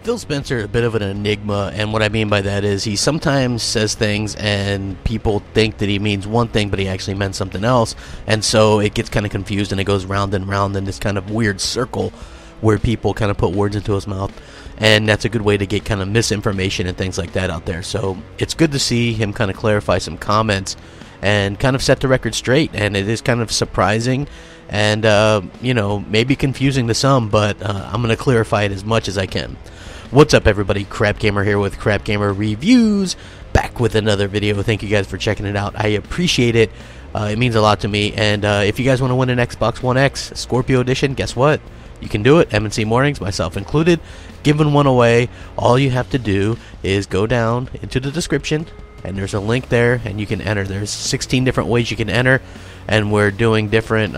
Phil Spencer is a bit of an enigma, and what I mean by that is he sometimes says things and people think that he means one thing, but he actually meant something else, and so it gets kind of confused and it goes round and round in this kind of weird circle where people kind of put words into his mouth, and that's a good way to get kind of misinformation and things like that out there. So it's good to see him kind of clarify some comments and kind of set the record straight, and it is kind of surprising and you know, maybe confusing to some, but I'm going to clarify it as much as I can. What's up, everybody? Crapgamer here with Crapgamer Reviews, back with another video. Thank you guys for checking it out. I appreciate it. It means a lot to me. And if you guys want to win an Xbox One X Scorpio Edition, guess what? You can do it. M&C Mornings, myself included, giving one away. All you have to do is go down into the description, and there's a link there, and you can enter. There's 16 different ways you can enter, and we're doing different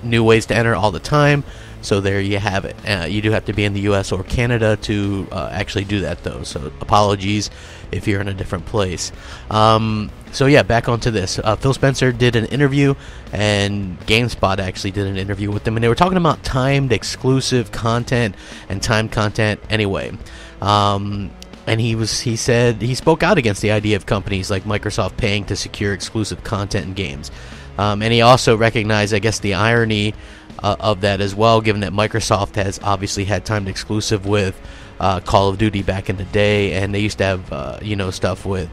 new ways to enter all the time. So there you have it. You do have to be in the US or Canada to actually do that, though. So apologies if you're in a different place. So yeah, back onto this. Phil Spencer did an interview, and GameSpot actually did an interview with them, and they were talking about timed exclusive content and timed content anyway. And he said he spoke out against the idea of companies like Microsoft paying to secure exclusive content in games. And he also recognized, I guess, the irony of that as well, given that Microsoft has obviously had timed exclusive with Call of Duty back in the day, and they used to have you know, stuff with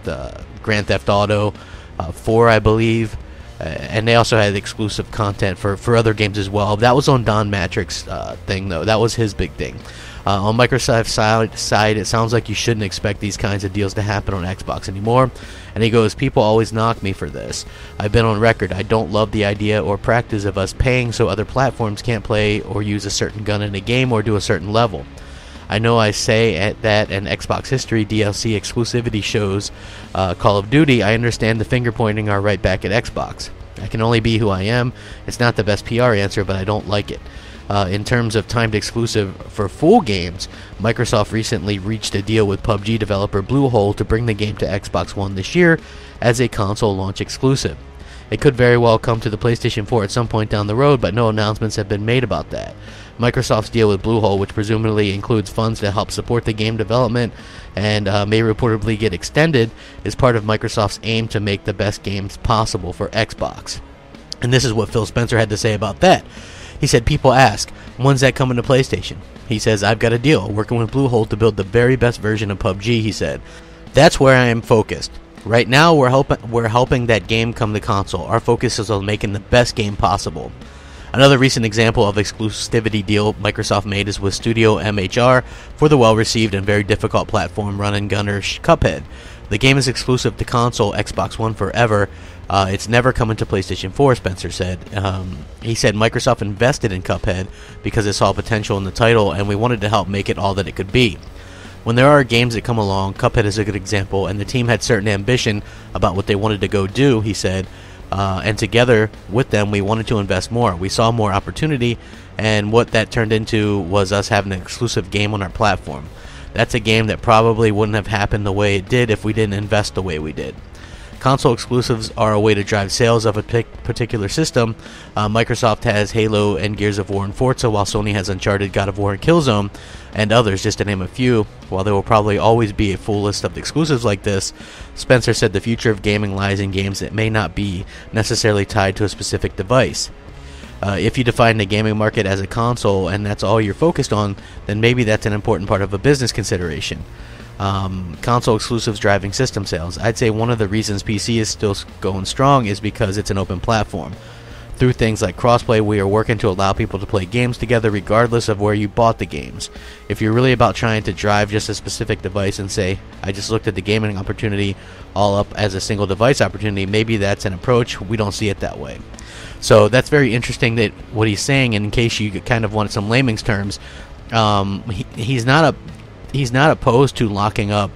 Grand Theft Auto 4, I believe, and they also had exclusive content for other games as well. That was on Don Matrix's thing, though. That was his big thing. On Microsoft's side, it sounds like you shouldn't expect these kinds of deals to happen on Xbox anymore. And he goes, people always knock me for this. I've been on record. I don't love the idea or practice of us paying so other platforms can't play or use a certain gun in a game or do a certain level. I know I say that and Xbox history DLC exclusivity shows Call of Duty. I understand the finger pointing are right back at Xbox. I can only be who I am. It's not the best PR answer, but I don't like it. In terms of timed exclusive for full games, Microsoft recently reached a deal with PUBG developer Bluehole to bring the game to Xbox One this year as a console launch exclusive. It could very well come to the PlayStation 4 at some point down the road, but no announcements have been made about that. Microsoft's deal with Bluehole, which presumably includes funds to help support the game development and may reportedly get extended, is part of Microsoft's aim to make the best games possible for Xbox. And this is what Phil Spencer had to say about that. He said, people ask, when's that coming to PlayStation? He says, I've got a deal, working with Bluehole to build the very best version of PUBG, he said. That's where I am focused. Right now, we're helping that game come to console. Our focus is on making the best game possible. Another recent example of exclusivity deal Microsoft made is with Studio MHR for the well-received and very difficult platform run-and-gunner Cuphead. The game is exclusive to console Xbox One forever. It's never coming to PlayStation 4, Spencer said. He said Microsoft invested in Cuphead because it saw potential in the title, and we wanted to help make it all that it could be. When there are games that come along, Cuphead is a good example, and the team had certain ambition about what they wanted to go do, he said. And together with them, we wanted to invest more. We saw more opportunity, and what that turned into was us having an exclusive game on our platform. That's a game that probably wouldn't have happened the way it did if we didn't invest the way we did. Console exclusives are a way to drive sales of a particular system. Microsoft has Halo and Gears of War and Forza, while Sony has Uncharted, God of War, and Killzone, and others, just to name a few. While there will probably always be a full list of exclusives like this, Spencer said the future of gaming lies in games that may not be necessarily tied to a specific device. If you define the gaming market as a console and that's all you're focused on, then maybe that's an important part of a business consideration. Console exclusives driving system sales. I'd say one of the reasons PC is still going strong is because it's an open platform. Through things like crossplay, we are working to allow people to play games together regardless of where you bought the games. If you're really about trying to drive just a specific device and say, I just looked at the gaming opportunity all up as a single device opportunity, maybe that's an approach. We don't see it that way. So that's very interesting that what he's saying, and in case you kind of want some layman's terms, he's not opposed to locking up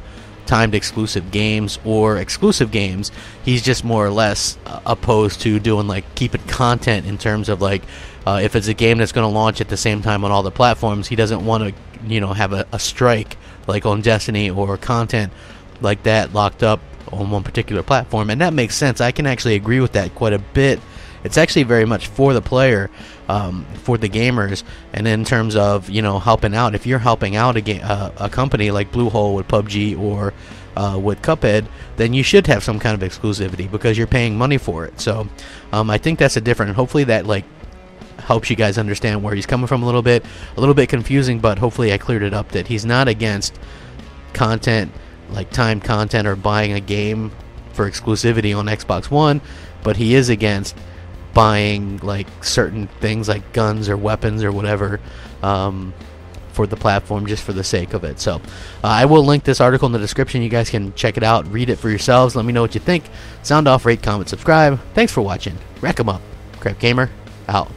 timed exclusive games or exclusive games. He's just more or less opposed to doing like keeping content in terms of like if it's a game that's going to launch at the same time on all the platforms, he doesn't want to, you know, have a strike like on Destiny or content like that locked up on one particular platform. And that makes sense. I can actually agree with that quite a bit It's actually very much for the player, for the gamers, and in terms of, you know, helping out. If you're helping out a company like Bluehole with PUBG or with Cuphead, then you should have some kind of exclusivity because you're paying money for it. So I think that's a different. Hopefully that like helps you guys understand where he's coming from a little bit. A little bit confusing, but hopefully I cleared it up that he's not against content like timed content or buying a game for exclusivity on Xbox One, but he is against buying like certain things like guns or weapons or whatever for the platform just for the sake of it. So I will link this article in the description. You guys can check it out, read it for yourselves. Let me know what you think. Sound off, rate, comment, subscribe. Thanks for watching. Rack 'em up. Crapgamer out.